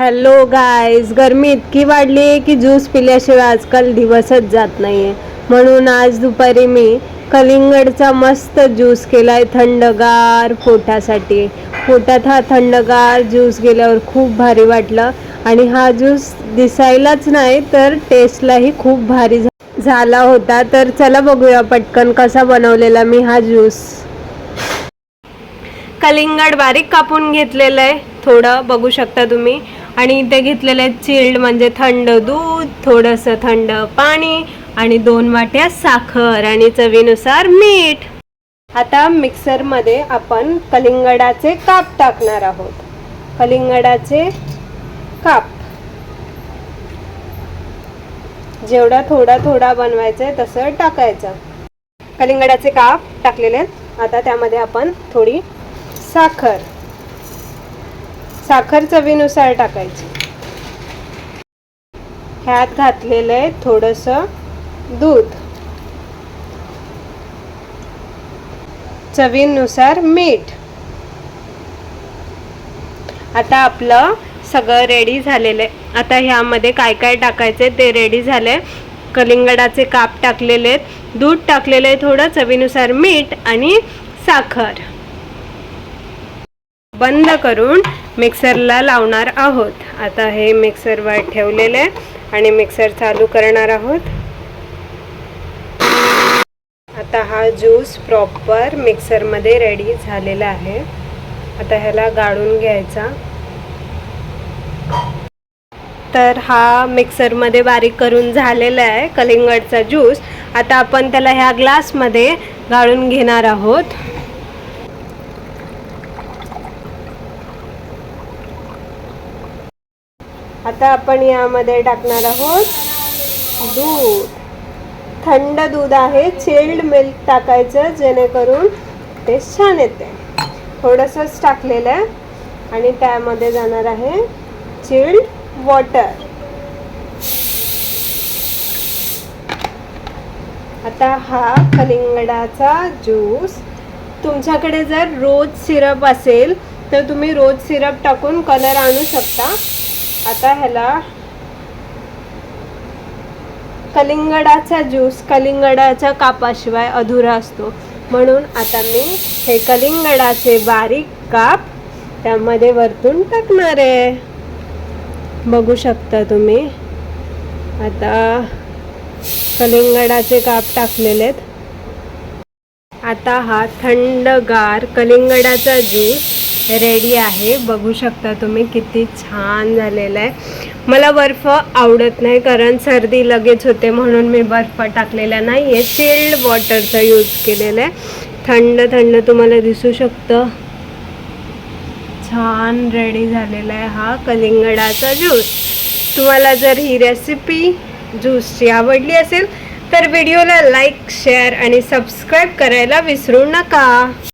Hello guys, गरमी इतकी वाढली आहे की ज्यूस पिल्याशिवाय आजकाल दिवसच जात नाही आहे. म्हणून आज दुपारी मी कलिंगडचा मस्त ज्यूस केला आहे थंडगार पोटासाठी. पोटात हा थंडगार ज्यूस गेल्यावर खूप भारी वाटलं आणि हा ज्यूस दिसायलाच नाही तर टेस्टलाही खूप भारी झाला होता. तर चला बघूया पटकन कसा बनवलेला मी हा ज्यूस. कलिंगड बारीक कापून घेतलेलं आहे, थोडं बघू शकता तुम्ही. आणि इथे घेतलेलं आहे चिल्ड म्हणजे थंड दूध, थोडंसं थंड पाणी आणि 2 वाट्या साखर आणि चवीनुसार मीठ. आता मिक्सरमध्ये आपण कलिंगडाचे काप टाकणार आहोत. कलिंगडाचे काप जेवढा थोडा थोडा बनवायचा आहे तसं टाकायचं. कलिंगडाचे काप टाकलेले आहेत. आता त्यामध्ये आपण थोडी साखर चवीनुसार टाकायची. ह्यात घातलेलं आहे थोडंसं दूध, चवीनुसार मीठ. आता आपलं सगळं रेडी झालेलं आहे. आता ह्यामध्ये काय काय टाकायचे ते रेडी झाले. कलिंगडाचे काप टाकलेले आहेत, दूध टाकलेलं आहे थोडं, चवीनुसार मीठ आणि साखर. बंद करून मिक्सरला लावणार आहोत. आता हे मिक्सरवर ठेवलेले आहे आणि मिक्सर चालू करणार आहोत. आता हा ज्यूस प्रॉपर मिक्सरमध्ये रेडी झालेला आहे. आता ह्याला गाळून घ्यायचा. तर हा मिक्सरमध्ये बारीक करून झालेला आहे कलिंगडचा ज्यूस. आता आपण त्याला ह्या ग्लासमध्ये गाळून घेणार आहोत. आता आपण यामध्ये टाकणार आहोत दूध. थंड दूध आहे, चिल्ड मिल्क टाकायचं जेणेकरून टेस्ट छान येते. थोडंसंच टाकलेलं आहे आणि त्यामध्ये जाणार आहे चिल्ड वॉटर. आता हा कलिंगडाचा ज्यूस, तुमच्याकडे जर रोज सिरप असेल तर तुम्ही रोज सिरप टाकून कलर आणू शकता. आता ह्याला कलिंगडाचा ज्यूस कलिंगडाच्या कापाशिवाय अधुरा असतो, म्हणून आता मी हे कलिंगडाचे बारीक काप त्यामध्ये वरतून टाकणार आहे. बघू शकता तुम्ही. आता कलिंगडाचे काप टाकलेले आहेत. आता हा थंडगार कलिंगडाचा ज्यूस रेडी आहे. बघू शकता तुम्ही किती छान झालेला आहे. मला बर्फ आवडत नाही कारण सर्दी लगेच होते, म्हणून मी बर्फ टाकलेला नाही आहे. चिल्ड वॉटरचा यूज केलेला आहे. थंड थंड तुम्हाला दिसू शकतं. छान रेडी झालेला आहे हा कलिंगडाचा ज्यूस. तुम्हाला जर ही रेसिपी ज्यूसची आवडली असेल तर व्हिडिओला लाईक, शेअर आणि सबस्क्राईब करायला विसरू नका.